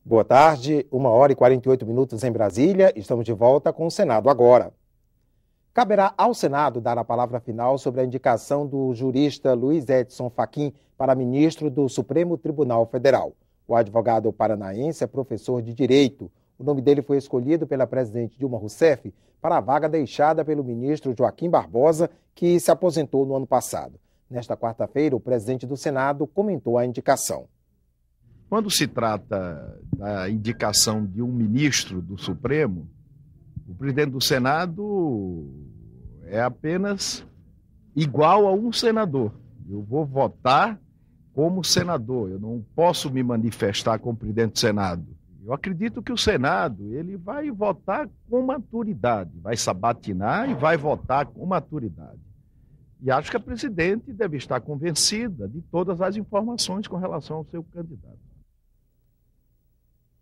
Boa tarde, 1h48 em Brasília. Estamos de volta com o Senado agora. Caberá ao Senado dar a palavra final sobre a indicação do jurista Luiz Edson Fachin para ministro do Supremo Tribunal Federal. O advogado paranaense é professor de Direito. O nome dele foi escolhido pela presidente Dilma Rousseff para a vaga deixada pelo ministro Joaquim Barbosa, que se aposentou no ano passado. Nesta quarta-feira, o presidente do Senado comentou a indicação. Quando se trata da indicação de um ministro do Supremo, o presidente do Senado é apenas igual a um senador. Eu vou votar como senador, eu não posso me manifestar como presidente do Senado. Eu acredito que o Senado ele vai votar com maturidade, vai sabatinar e vai votar com maturidade. E acho que a presidente deve estar convencida de todas as informações com relação ao seu candidato.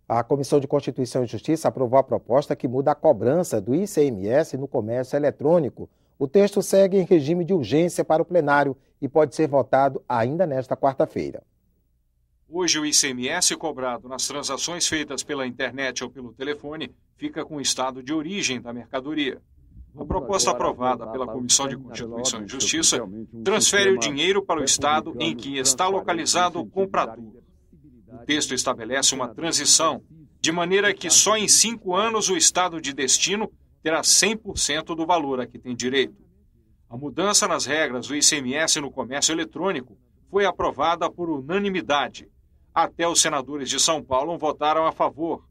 A Comissão de Constituição e Justiça aprovou a proposta que muda a cobrança do ICMS no comércio eletrônico. O texto segue em regime de urgência para o plenário e pode ser votado ainda nesta quarta-feira. Hoje, o ICMS cobrado nas transações feitas pela internet ou pelo telefone fica com o estado de origem da mercadoria. A proposta aprovada pela Comissão de Constituição e Justiça transfere o dinheiro para o estado em que está localizado o comprador. O texto estabelece uma transição, de maneira que só em 5 anos o estado de destino terá 100% do valor a que tem direito. A mudança nas regras do ICMS no comércio eletrônico foi aprovada por unanimidade. Até os senadores de São Paulo votaram a favor.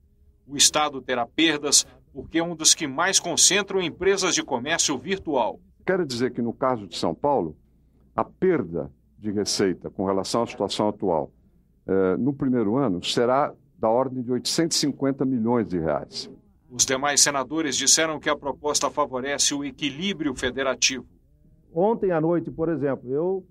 O estado terá perdas porque é um dos que mais concentram empresas de comércio virtual. Quero dizer que no caso de São Paulo, a perda de receita com relação à situação atual no primeiro ano será da ordem de 850 milhões de reais. Os demais senadores disseram que a proposta favorece o equilíbrio federativo. Ontem à noite, por exemplo, eu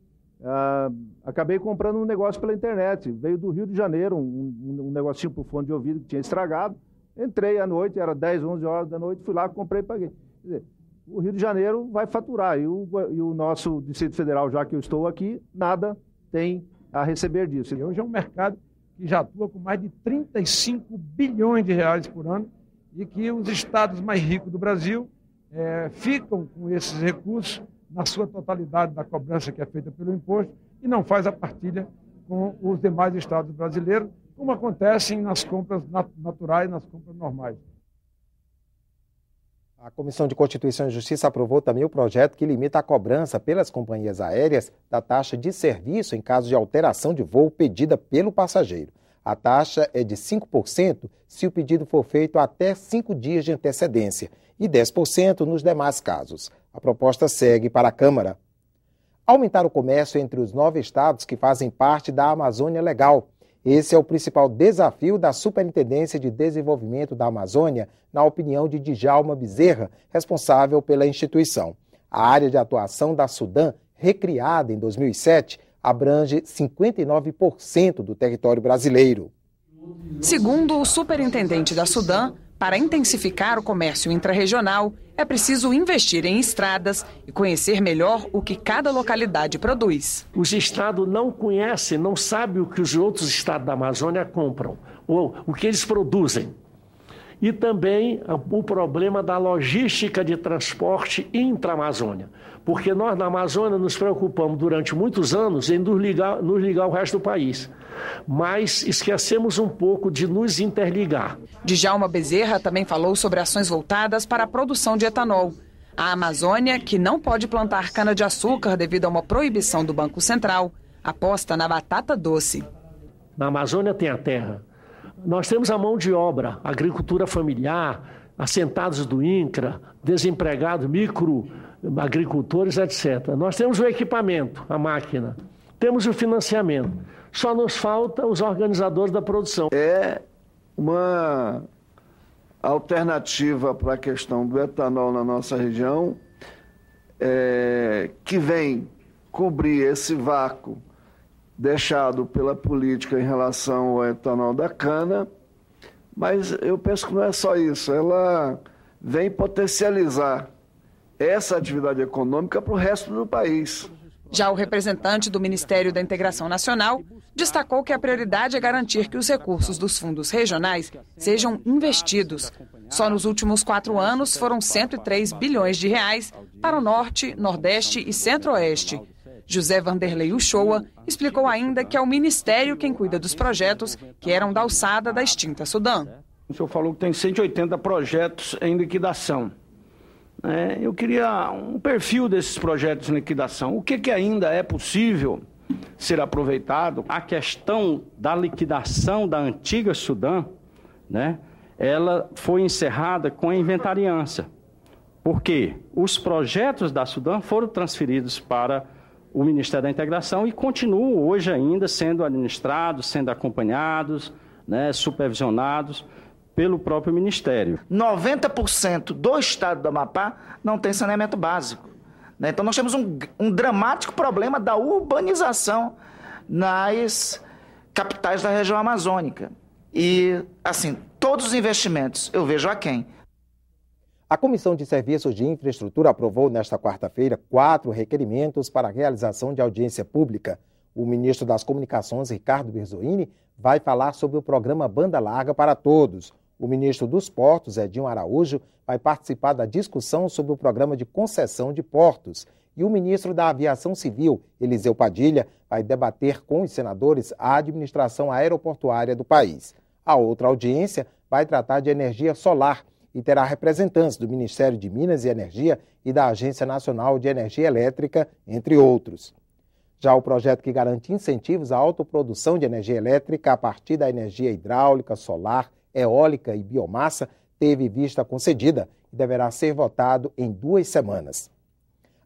acabei comprando um negócio pela internet. Veio do Rio de Janeiro, um negocinho por fone de ouvido que tinha estragado. Entrei à noite, era 10, 11 horas da noite, fui lá, comprei e paguei. Quer dizer, o Rio de Janeiro vai faturar e o nosso Distrito Federal, já que eu estou aqui, nada tem a receber disso. E hoje é um mercado que já atua com mais de 35 bilhões de reais por ano e que os estados mais ricos do Brasil ficam com esses recursos na sua totalidade da cobrança que é feita pelo imposto e não faz a partilha com os demais estados brasileiros, como acontece nas compras naturais, nas compras normais. A Comissão de Constituição e Justiça aprovou também o projeto que limita a cobrança pelas companhias aéreas da taxa de serviço em caso de alteração de voo pedida pelo passageiro. A taxa é de 5% se o pedido for feito até 5 dias de antecedência e 10% nos demais casos. A proposta segue para a Câmara. Aumentar o comércio entre os 9 estados que fazem parte da Amazônia Legal. Esse é o principal desafio da Superintendência de Desenvolvimento da Amazônia, na opinião de Djalma Bezerra, responsável pela instituição. A área de atuação da Sudam, recriada em 2007, abrange 59% do território brasileiro. Segundo o superintendente da Sudam, para intensificar o comércio intrarregional, é preciso investir em estradas e conhecer melhor o que cada localidade produz. Os estados não conhecem, não sabem o que os outros estados da Amazônia compram, ou o que eles produzem. E também o problema da logística de transporte intra-Amazônia. Porque nós, na Amazônia, nos preocupamos durante muitos anos em nos ligar ao resto do país. Mas esquecemos um pouco de nos interligar. Djalma Bezerra também falou sobre ações voltadas para a produção de etanol. A Amazônia, que não pode plantar cana-de-açúcar devido a uma proibição do Banco Central, aposta na batata doce. Na Amazônia tem a terra. Nós temos a mão de obra, agricultura familiar, assentados do INCRA, desempregados, microagricultores, etc. Nós temos o equipamento, a máquina, temos o financiamento. Só nos falta os organizadores da produção. É uma alternativa para a questão do etanol na nossa região, que vem cobrir esse vácuo deixado pela política em relação ao etanol da cana, mas eu penso que não é só isso, ela vem potencializar essa atividade econômica para o resto do país. Já o representante do Ministério da Integração Nacional destacou que a prioridade é garantir que os recursos dos fundos regionais sejam investidos. Só nos últimos 4 anos foram 103 bilhões de reais para o Norte, Nordeste e Centro-Oeste. José Vanderlei Uchoa explicou ainda que é o Ministério quem cuida dos projetos que eram da alçada da extinta Sudam. O senhor falou que tem 180 projetos em liquidação. Eu queria um perfil desses projetos em liquidação. O que ainda é possível ser aproveitado? A questão da liquidação da antiga Sudam, ela foi encerrada com a inventariança, porque os projetos da Sudam foram transferidos para o Ministério da Integração e continuam hoje ainda sendo administrados, sendo acompanhados, supervisionados pelo próprio Ministério. 90% do estado do Amapá não tem saneamento básico. Então nós temos um dramático problema da urbanização nas capitais da região amazônica. E, assim, todos os investimentos eu vejo aquém. A Comissão de Serviços de Infraestrutura aprovou nesta quarta-feira 4 requerimentos para a realização de audiência pública. O ministro das Comunicações, Ricardo Berzoini, vai falar sobre o programa Banda Larga para Todos. O ministro dos Portos, Edinho Araújo, vai participar da discussão sobre o programa de concessão de portos. E o ministro da Aviação Civil, Eliseu Padilha, vai debater com os senadores a administração aeroportuária do país. A outra audiência vai tratar de energia solar e terá representantes do Ministério de Minas e Energia e da Agência Nacional de Energia Elétrica, entre outros. Já o projeto que garante incentivos à autoprodução de energia elétrica a partir da energia hidráulica, solar, eólica e biomassa teve vista concedida e deverá ser votado em 2 semanas.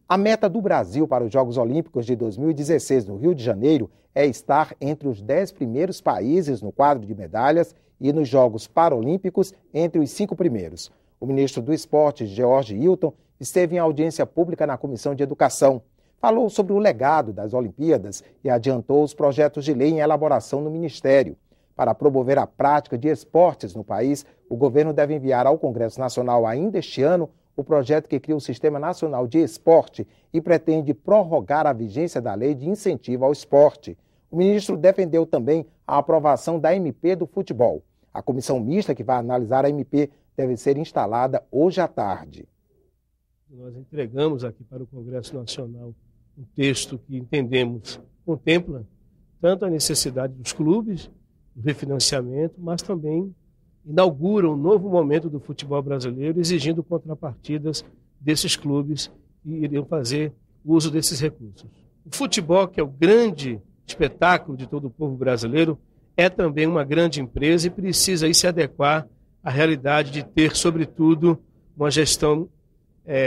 A meta do Brasil para os Jogos Olímpicos de 2016 no Rio de Janeiro é estar entre os 10 primeiros países no quadro de medalhas e nos Jogos Paralímpicos entre os 5 primeiros. O ministro do Esporte, George Hilton, esteve em audiência pública na Comissão de Educação. Falou sobre o legado das Olimpíadas e adiantou os projetos de lei em elaboração no Ministério. Para promover a prática de esportes no país, o governo deve enviar ao Congresso Nacional ainda este ano o projeto que cria o Sistema Nacional de Esporte e pretende prorrogar a vigência da lei de incentivo ao esporte. O ministro defendeu também a aprovação da MP do futebol. A comissão mista que vai analisar a MP deve ser instalada hoje à tarde. Nós entregamos aqui para o Congresso Nacional um texto que entendemos contempla tanto a necessidade dos clubes, do refinanciamento, mas também inaugura um novo momento do futebol brasileiro, exigindo contrapartidas desses clubes que iriam fazer uso desses recursos. O futebol, que é o grande espetáculo de todo o povo brasileiro, é também uma grande empresa e precisa aí se adequar à realidade de ter, sobretudo, uma gestão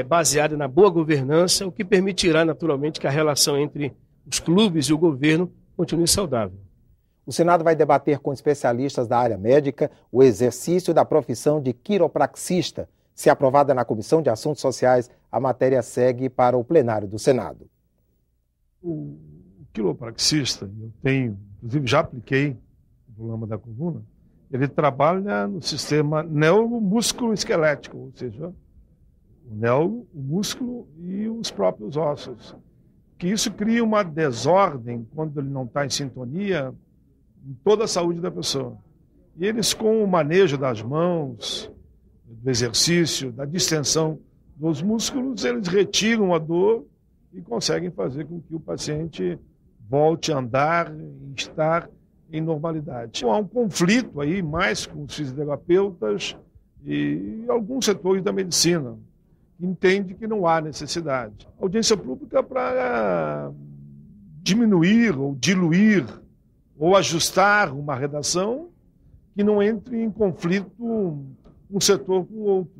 baseada na boa governança, o que permitirá, naturalmente, que a relação entre os clubes e o governo continue saudável. O Senado vai debater com especialistas da área médica o exercício da profissão de quiropraxista. Se aprovada na Comissão de Assuntos Sociais, a matéria segue para o plenário do Senado. O quiropraxista, eu tenho, inclusive já apliquei o problema da coluna, ele trabalha no sistema neuromúsculo-esquelético, ou seja, o neuro, o músculo e os próprios ossos. Que isso cria uma desordem quando ele não está em sintonia em toda a saúde da pessoa. E eles, com o manejo das mãos, do exercício, da distensão dos músculos, eles retiram a dor e conseguem fazer com que o paciente volte a andar e estar em normalidade. Há um conflito aí mais com os fisioterapeutas e alguns setores da medicina que entendem que não há necessidade. A audiência pública para diminuir ou diluir ou ajustar uma redação que não entre em conflito um setor com o outro.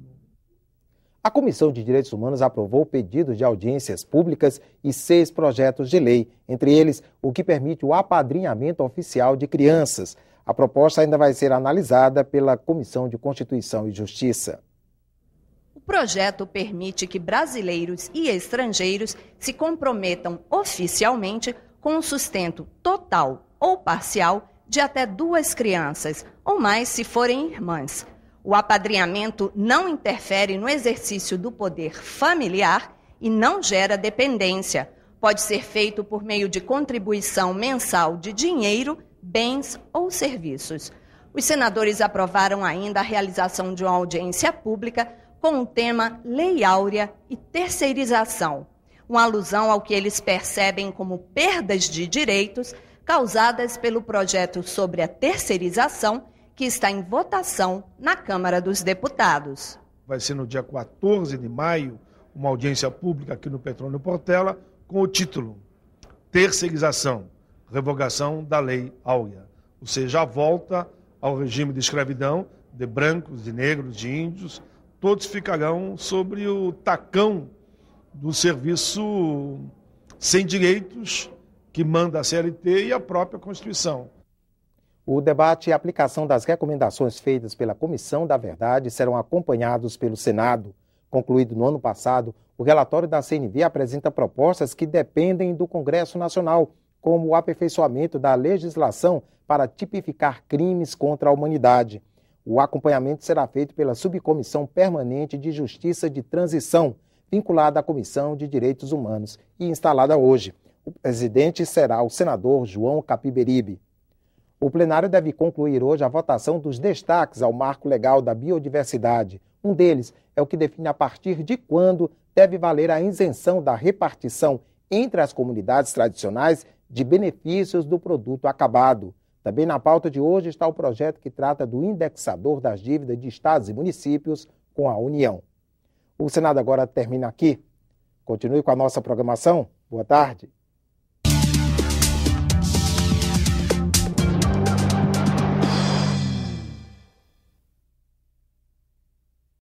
A Comissão de Direitos Humanos aprovou pedidos de audiências públicas e 6 projetos de lei, entre eles o que permite o apadrinhamento oficial de crianças. A proposta ainda vai ser analisada pela Comissão de Constituição e Justiça. O projeto permite que brasileiros e estrangeiros se comprometam oficialmente com o sustento total ou parcial de até 2 crianças, ou mais se forem irmãs. O apadrinhamento não interfere no exercício do poder familiar e não gera dependência, Pode ser feito por meio de contribuição mensal de dinheiro, bens ou serviços. Os senadores aprovaram ainda a realização de uma audiência pública com o tema Lei Áurea e terceirização, uma alusão ao que eles percebem como perdas de direitos causadas pelo projeto sobre a terceirização que está em votação na Câmara dos Deputados. Vai ser no dia 14 de maio uma audiência pública aqui no Petrônio Portela com o título Terceirização, revogação da Lei Áurea, ou seja, a volta ao regime de escravidão de brancos, de negros, de índios, todos ficarão sobre o tacão do serviço sem direitos que manda a CLT e a própria Constituição. O debate e a aplicação das recomendações feitas pela Comissão da Verdade serão acompanhados pelo Senado. Concluído no ano passado, o relatório da CNV apresenta propostas que dependem do Congresso Nacional, como o aperfeiçoamento da legislação para tipificar crimes contra a humanidade. O acompanhamento será feito pela Subcomissão Permanente de Justiça de Transição, vinculada à Comissão de Direitos Humanos e instalada hoje. O presidente será o senador João Capiberibe. O plenário deve concluir hoje a votação dos destaques ao Marco Legal da Biodiversidade. Um deles é o que define a partir de quando deve valer a isenção da repartição entre as comunidades tradicionais de benefícios do produto acabado. Também na pauta de hoje está o projeto que trata do indexador das dívidas de estados e municípios com a União. O Senado agora termina aqui. Continue com a nossa programação. Boa tarde.